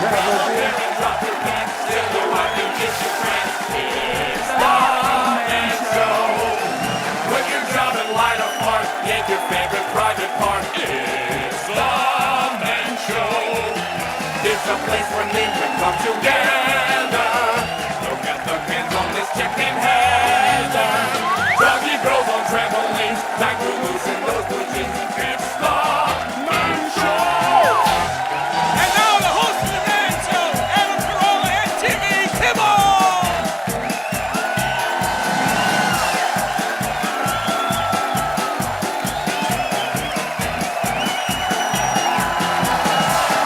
Drop your pants, still your wife can kiss your trance. It's the Man Show. Quit your job and light a fart. Yank your favorite private part. It's the Man Show. It's a place where men can come together. Look at the hands on this chick named Heather. Doggy girls on trampolines, like blue moose in those blue jeans. It's the Man Show. And now the host of the Man Show, Carolla and Jimmy Kimmel.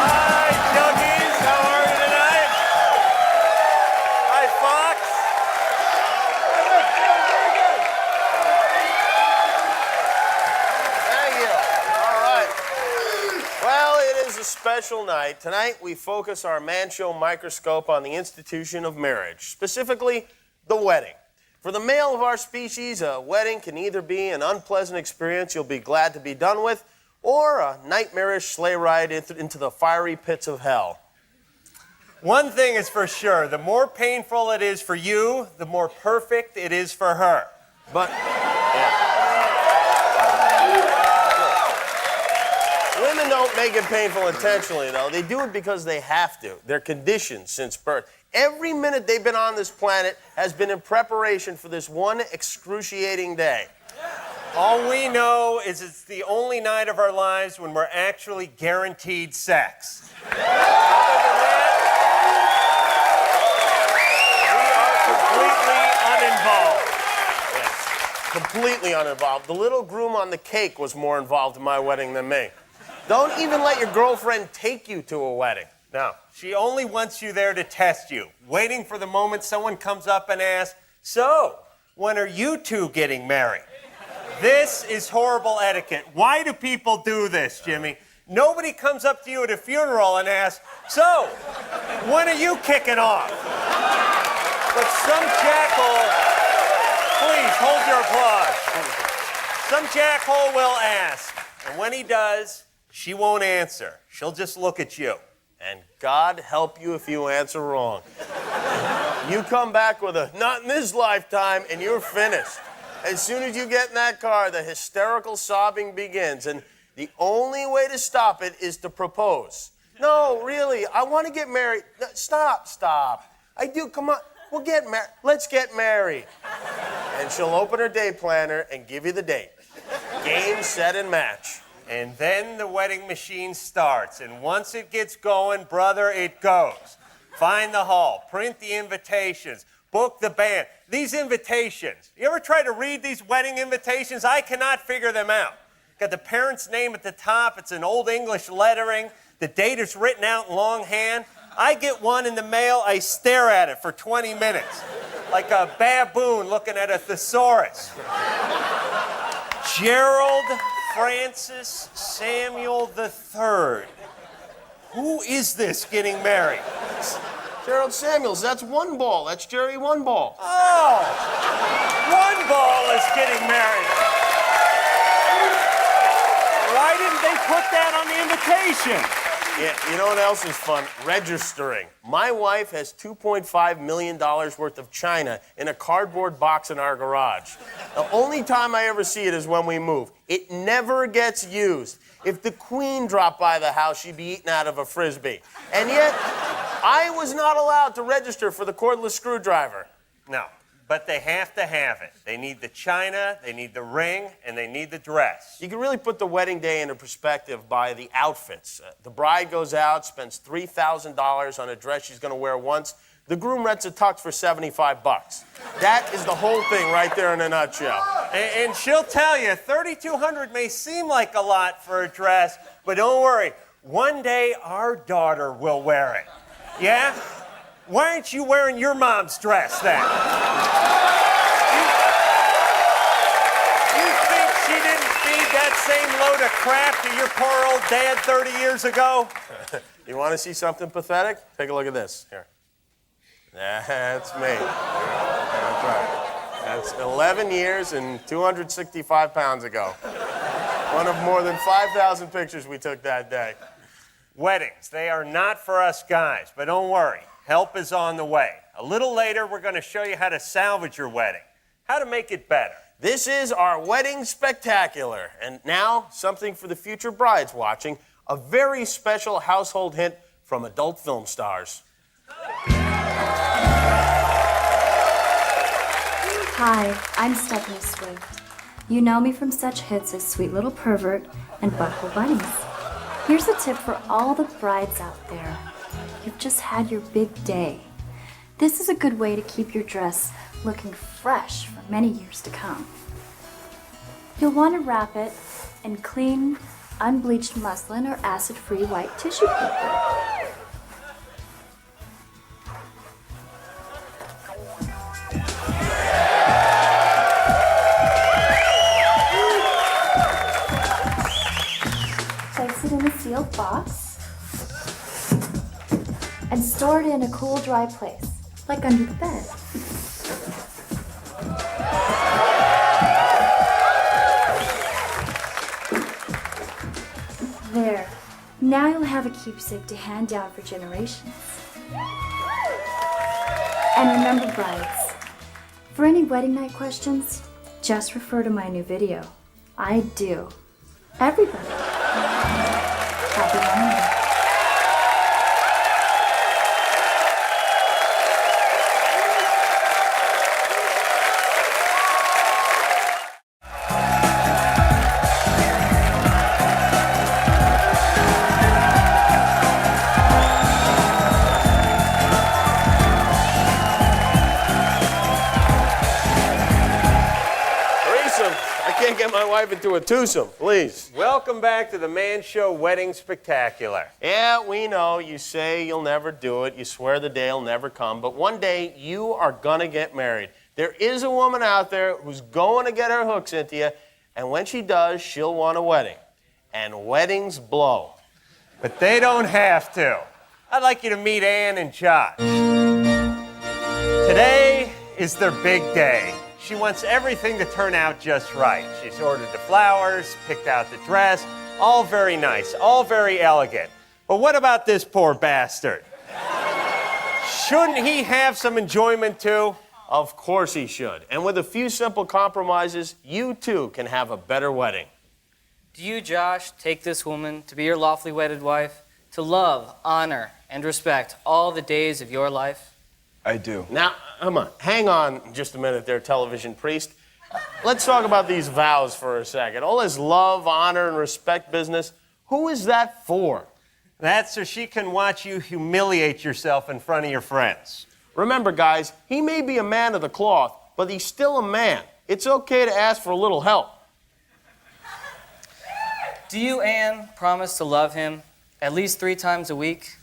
Hi, Juggies. How are you tonight? Hi, Fox. Thank you. All right. Well, it is a special night. Tonight, we focus our Man Show microscope on the institution of marriage, specifically the wedding. For the male of our species, a wedding can either be an unpleasant experience you'll be glad to be done with, or a nightmarish sleigh ride into the fiery pits of hell. One thing is for sure, the more painful it is for you, the more perfect it is for her. But, women don't make it painful intentionally, though. They do it because they have to. They're conditioned since birth. Every minute they've been on this planet has been in preparation for this one excruciating day. All we know is it's the only night of our lives when we're actually guaranteed sex. Other than that, we are completely uninvolved. Yes, completely uninvolved. The little groom on the cake was more involved in my wedding than me. Don't even let your girlfriend take you to a wedding. No, she only wants you there to test you, waiting for the moment someone comes up and asks, "So, when are you two getting married?" This is horrible etiquette. Why do people do this, Jimmy? Nobody comes up to you at a funeral and asks, "So, when are you kicking off?" But some jackhole, please hold your applause. Some jackhole will ask, and when he does, she won't answer. She'll just look at you. And God help you if you answer wrong. You come back with a "not in this lifetime," and you're finished. As soon as you get in that car, the hysterical sobbing begins, and the only way to stop it is to propose. "No, really, I want to get married." "No, stop. I do, come on, we'll get married. Let's get married." And she'll open her day planner and give you the date. Game, set, and match. And then the wedding machine starts, and once it gets going, brother, it goes. Find the hall, print the invitations, book the band. These invitations, you ever try to read these wedding invitations? I cannot figure them out. Got the parent's name at the top, it's in Old English lettering, the date is written out in longhand. I get one in the mail, I stare at it for 20 minutes, like a baboon looking at a thesaurus. Gerald Francis Samuel III. Who is this getting married? Gerald Samuels, that's One Ball. That's Jerry One Ball. Oh, One Ball is getting married. Why didn't they put that on the invitation? Yeah, you know what else is fun? Registering. My wife has $2.5 million worth of china in a cardboard box in our garage. The only time I ever see it is when we move. It never gets used. If the Queen dropped by the house, she'd be eaten out of a Frisbee. And yet, I was not allowed to register for the cordless screwdriver. No, but they have to have it. They need the china, they need the ring, and they need the dress. You can really put the wedding day into perspective by the outfits. The bride goes out, spends $3,000 on a dress she's going to wear once. The groom rents a tux for $75. That is the whole thing right there in a nutshell. And she'll tell you, $3,200 may seem like a lot for a dress, but don't worry. One day, our daughter will wear it. Yeah? Why aren't you wearing your mom's dress then? You think she didn't feed that same load of crap to your poor old dad 30 years ago? You want to see something pathetic? Take a look at this. Here. That's me. That's right. That's 11 years and 265 pounds ago. One of more than 5,000 pictures we took that day. Weddings, they are not for us guys, but don't worry, help is on the way. A little later, we're going to show you how to salvage your wedding, how to make it better. This is our wedding spectacular. And now, something for the future brides watching, a very special household hint from adult film stars. Hi, I'm Stephanie Swift. You know me from such hits as Sweet Little Pervert and Butthole Bunnies. Here's a tip for all the brides out there. You've just had your big day. This is a good way to keep your dress looking fresh for many years to come. You'll want to wrap it in clean, unbleached muslin or acid-free white tissue paper. Place it in a sealed box and store it in a cool, dry place, like under the bed. There. Now you'll have a keepsake to hand down for generations. And remember, brides, for any wedding night questions, just refer to my new video. I do. Everybody. Happy wedding. I can't get my wife into a twosome, please. Welcome back to the Man Show Wedding Spectacular. Yeah, we know you say you'll never do it, you swear the day will never come, but one day you are gonna get married. There is a woman out there who's going to get her hooks into you, and when she does, she'll want a wedding. And weddings blow. But they don't have to. I'd like you to meet Ann and Josh. Today is their big day. She wants everything to turn out just right. She's ordered the flowers, picked out the dress, all very nice, all very elegant. But what about this poor bastard? Shouldn't he have some enjoyment too? Of course he should. And with a few simple compromises, you too can have a better wedding. Do you, Josh, take this woman to be your lawfully wedded wife, to love, honor, and respect all the days of your life? I do. Now, come on, hang on just a minute there, television priest. Let's talk about these vows for a second. All this love, honor, and respect business, who is that for? That's so she can watch you humiliate yourself in front of your friends. Remember, guys, he may be a man of the cloth, but he's still a man. It's okay to ask for a little help. Do you, Anne, promise to love him at least 3 times a week?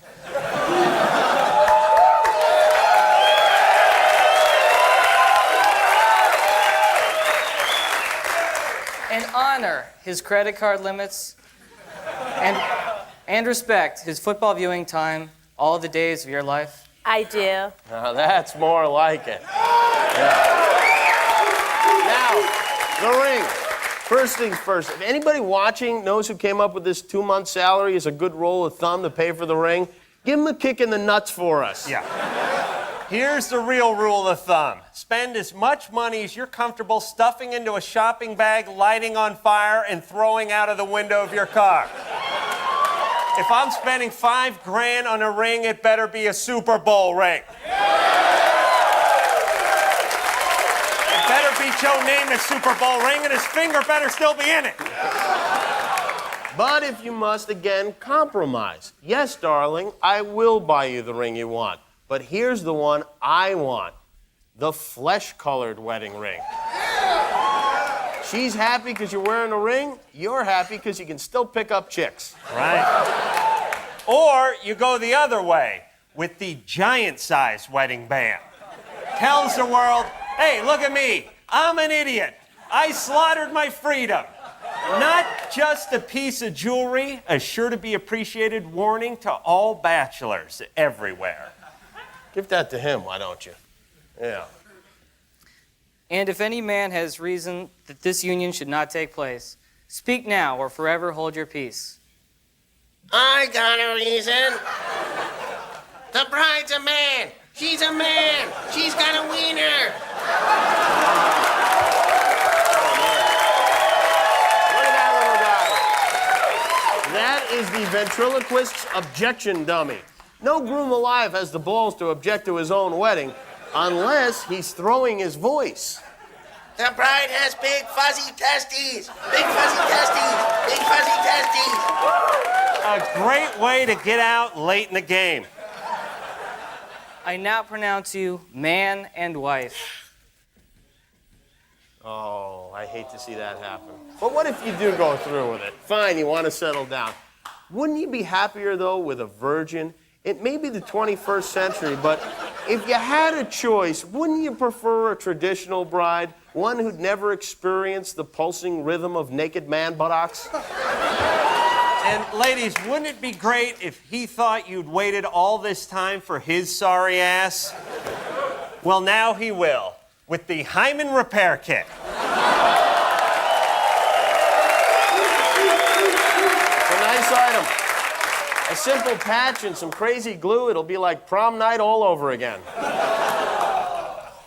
And honor his credit card limits and respect his football viewing time all the days of your life? I do. Now, that's more like it. Yeah. Now, the ring. First things first, if anybody watching knows who came up with this 2-month salary as a good rule of thumb to pay for the ring, give him a kick in the nuts for us. Yeah. Here's the real rule of thumb. Spend as much money as you're comfortable stuffing into a shopping bag, lighting on fire, and throwing out of the window of your car. If I'm spending $5,000 on a ring, it better be a Super Bowl ring. It better be Joe Namath's Super Bowl ring, and his finger better still be in it. But if you must, again, compromise. Yes, darling, I will buy you the ring you want. But here's the one I want. The flesh-colored wedding ring. She's happy because you're wearing a ring. You're happy because you can still pick up chicks. Right. Or you go the other way with the giant-sized wedding band. Tells the world, hey, look at me. I'm an idiot. I slaughtered my freedom. Not just a piece of jewelry, a sure-to-be-appreciated warning to all bachelors everywhere. Give that to him, why don't you? Yeah. And if any man has reason that this union should not take place, speak now or forever hold your peace. I got a reason. The bride's a man. She's a man. She's got a wiener. Look at that little guy. That is the ventriloquist's objection dummy. No groom alive has the balls to object to his own wedding unless he's throwing his voice. The bride has big fuzzy testes. Big fuzzy testes. Big fuzzy testes. A great way to get out late in the game. I now pronounce you man and wife. Oh, I hate to see that happen. But what if you do go through with it? Fine, you want to settle down. Wouldn't you be happier, though, with a virgin? It may be the 21st century, but if you had a choice, wouldn't you prefer a traditional bride? One who'd never experienced the pulsing rhythm of naked man buttocks? And ladies, wouldn't it be great if he thought you'd waited all this time for his sorry ass? Well, now he will, with the hymen repair kit. It's a nice item. A simple patch and some crazy glue, it'll be like prom night all over again.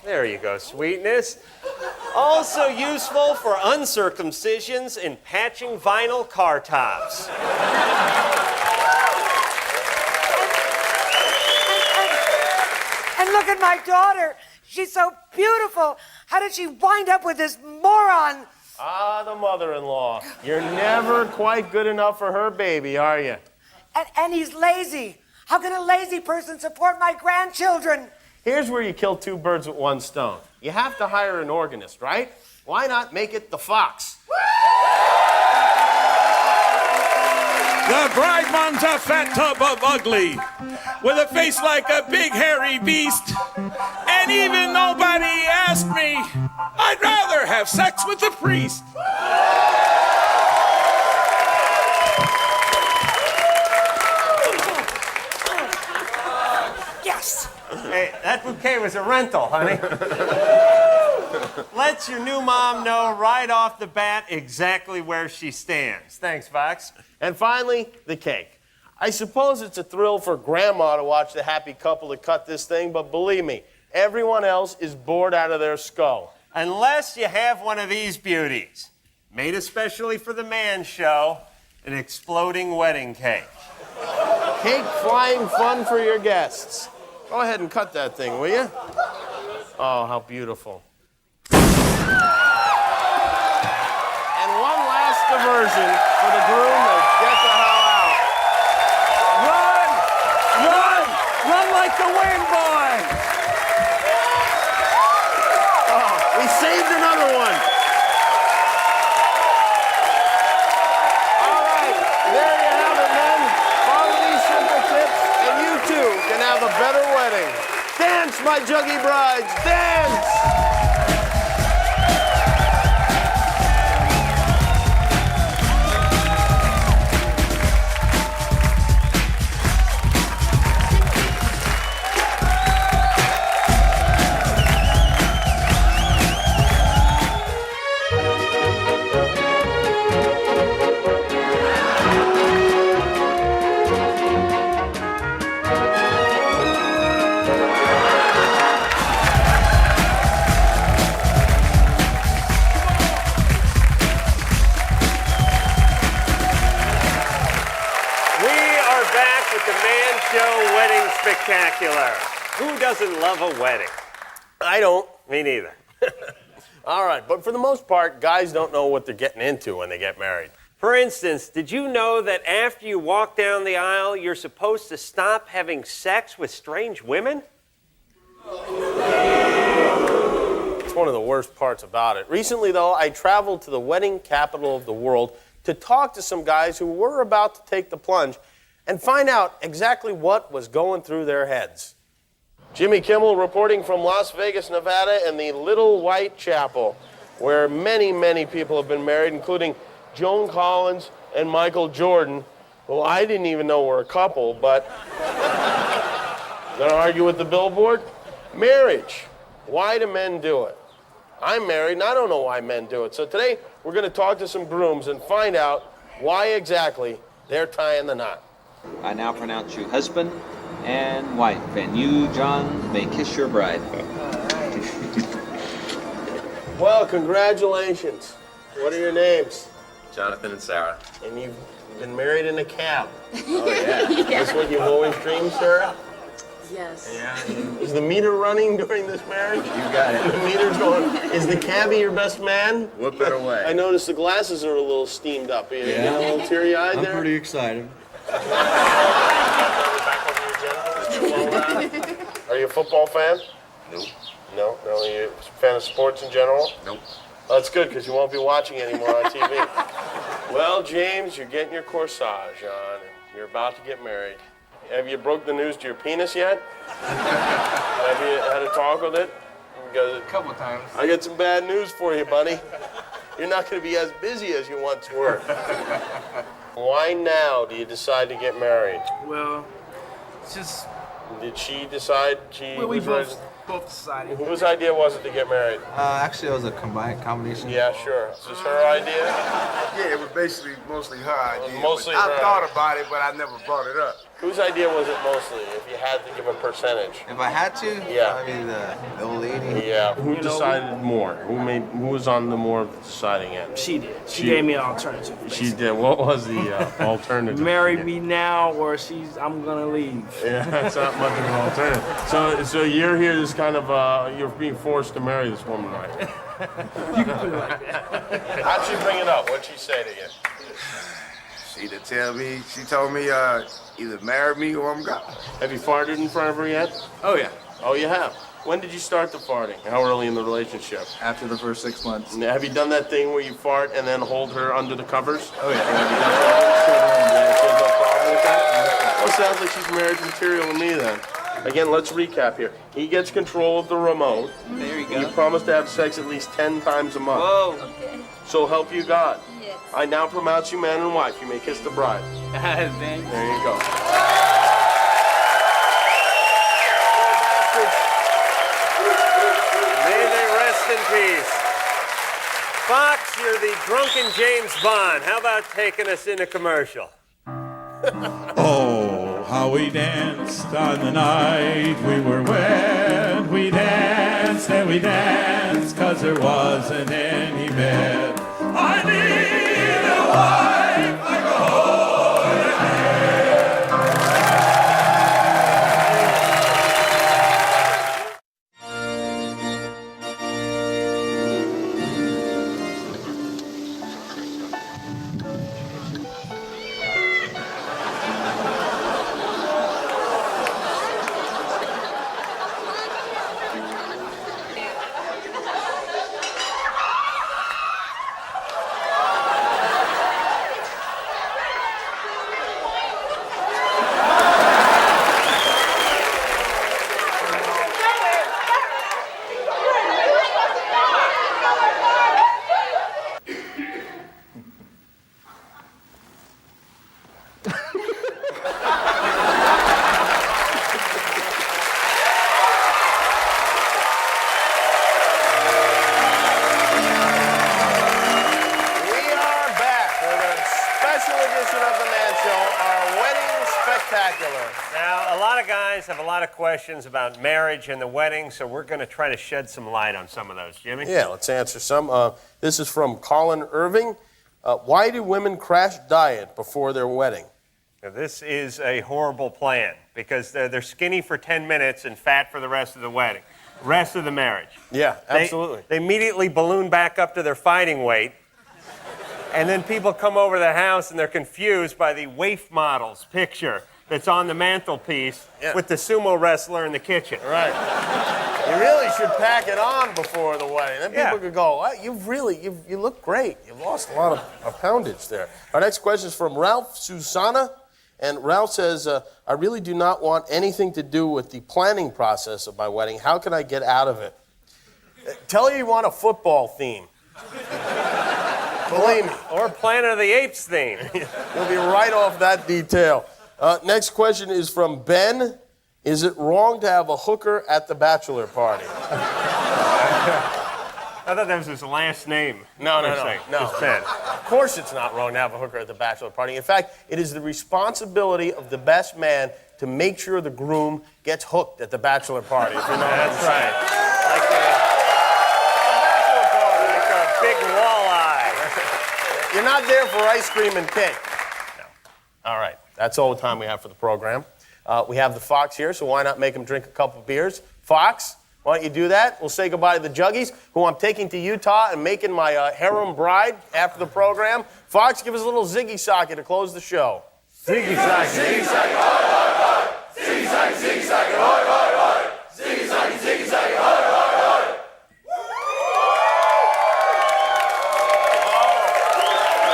There you go, sweetness. Also useful for uncircumcisions and patching vinyl car tops. And look at my daughter. She's so beautiful. How did she wind up with this moron? Ah, the mother-in-law. You're never quite good enough for her baby, are you? And he's lazy. How can a lazy person support my grandchildren? Here's where you kill two birds with one stone. You have to hire an organist, right? Why not make it the fox? The bride wants a fat tub of ugly, with a face like a big hairy beast. And even nobody asked me, I'd rather have sex with the priest. Yes. Hey, that bouquet was a rental, honey. Lets your new mom know right off the bat exactly where she stands. Thanks, Fox. And finally, the cake. I suppose it's a thrill for Grandma to watch the happy couple that cut this thing, but believe me, everyone else is bored out of their skull. Unless you have one of these beauties, made especially for the man show, an exploding wedding cake. Cake flying fun for your guests. Go ahead and cut that thing, will you? Oh, how beautiful. And one last diversion for the groom to get the hell out. Run! Run! Run like the wind, boy! Oh, we saved another one. All right, there you have it, men. Follow these simple tips, and you too can have a better wedding. Dance, my juggy brides, dance! Spectacular. Who doesn't love a wedding? I don't. Me neither. All right, but for the most part, guys don't know what they're getting into when they get married. For instance, did you know that after you walk down the aisle, you're supposed to stop having sex with strange women? It's one of the worst parts about it. Recently, though, I traveled to the wedding capital of the world to talk to some guys who were about to take the plunge and find out exactly what was going through their heads. Jimmy Kimmel reporting from Las Vegas, Nevada, and the Little White Chapel, where many, many people have been married, including Joan Collins and Michael Jordan, who I didn't even know were a couple, but gonna argue with the billboard? Marriage. Why do men do it? I'm married, and I don't know why men do it. So today, we're gonna talk to some grooms and find out why exactly they're tying the knot. I now pronounce you husband and wife, and you, John, may kiss your bride. Well, congratulations. What are your names? Jonathan and Sarah. And you've been married in a cab. Oh, yeah. That's what you've always dreamed, Sarah? Yes. Yeah. Is the meter running during this marriage? You got it. The meter's going. Is the cabbie your best man? Whoop it away. I noticed the glasses are a little steamed up. You getting a little teary-eyed there? I'm pretty excited. Back over your genitals. Are you a football fan? Nope. No? No, are you a fan of sports in general? Nope. That's good, because you won't be watching anymore on TV. Well, James, you're getting your corsage on, and you're about to get married. Have you broke the news to your penis yet? Have you had a talk with it? Because A couple times. I got some bad news for you, buddy. You're not going to be as busy as you once were. Why now do you decide to get married? Well, it's just Did she decide? we both decided. Whose idea was it to get married? Actually, it was a combination. Yeah, sure. Is this her idea? Yeah, it was basically mostly her idea. Mostly but her I thought idea. about it, but I never brought it up. Whose idea was it mostly, if you had to give a percentage? If I had to, Yeah. probably the old lady. Yeah. Who decided more? Who was on the more of the deciding end? She did. She She- gave me an alternative. She did. What was the alternative? Marry me now, or I'm gonna leave. Yeah, that's not much of an alternative. So you're here as kind of you're being forced to marry this woman, right? You can put it like that. How'd she bring it up? What'd she say to you? She told me either marry me or I'm gone. Have you farted in front of her yet? Oh, yeah. Oh, you have. When did you start the farting? How early in the relationship? After the first 6 months. And have you done that thing where you fart and then hold her under the covers? Oh, yeah. She has no problem with that? Well, sounds like she's marriage material to me then. Again, let's recap here. He gets control of the remote. There you You go. promise to have sex at least 10 times a month. Whoa. So help you God. Yes. I now pronounce you man and wife. You may kiss the bride. Thanks. There you go. May they rest in peace. Fox, you're the drunken James Bond. How about taking us in a commercial? Oh, how we danced on the night we were wed. We danced and we danced, 'cause there wasn't any bed. I need a wife like a whore in a head. We are back with a special edition of The Man Show, our wedding spectacular. Now, a lot of guys have a lot of questions about marriage and the wedding, so we're going to try to shed some light on some of those. Jimmy? Yeah, let's answer some. This is from Colin Irving. Why do women crash diet before their wedding? Now, this is a horrible plan because they're skinny for 10 minutes and fat for the rest of the wedding, rest of the marriage. Yeah, absolutely. They immediately balloon back up to their fighting weight, and then people come over to the house and they're confused by the waif model's picture that's on the mantelpiece with the sumo wrestler in the kitchen. Right. You really should pack it on before the wedding. Then people could go, "Wow, you look great. You lost a lot of poundage there." Our next question is from Ralph Susanna. And Ralph says, I really do not want anything to do with the planning process of my wedding. How can I get out of it? Tell her you want a football theme. Believe me. Or Planet of the Apes theme. You'll be right off that detail. Next question is from Ben. Is it wrong to have a hooker at the bachelor party? I thought that was his last name. No. It's Ben. Of course it's not wrong to have a hooker at the bachelor party. In fact, it is the responsibility of the best man to make sure the groom gets hooked at the bachelor party. If you know what I'm saying. Like a big walleye. You're not there for ice cream and cake. No. All right. That's all the time we have for the program. We have the Fox here, so why not make him drink a couple beers? Fox, why don't you do that? We'll say goodbye to the Juggies, who I'm taking to Utah and making my harem bride after the program. Fox, give us a little ziggy socket to close the show. Ziggy socket. Ziggy socket, hoi, hoi, hoi. Ziggy socket, hoi, hoi, hoi. Ziggy socket, hoi, hoi, hoi.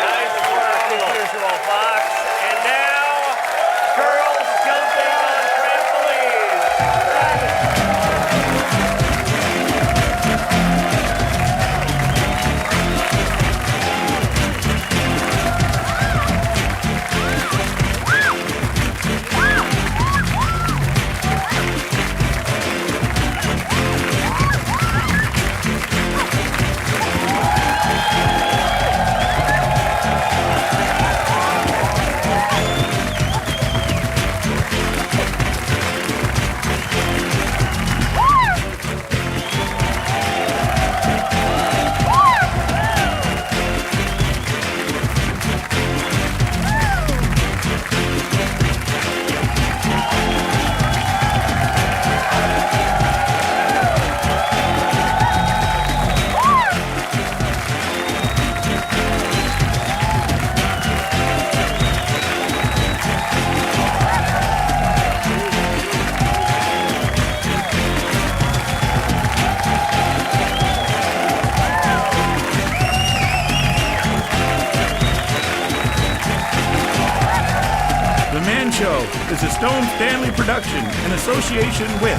Nice work, usual, Fox. And now, girls jumping on trampolines. Show is a Stone Stanley production in association with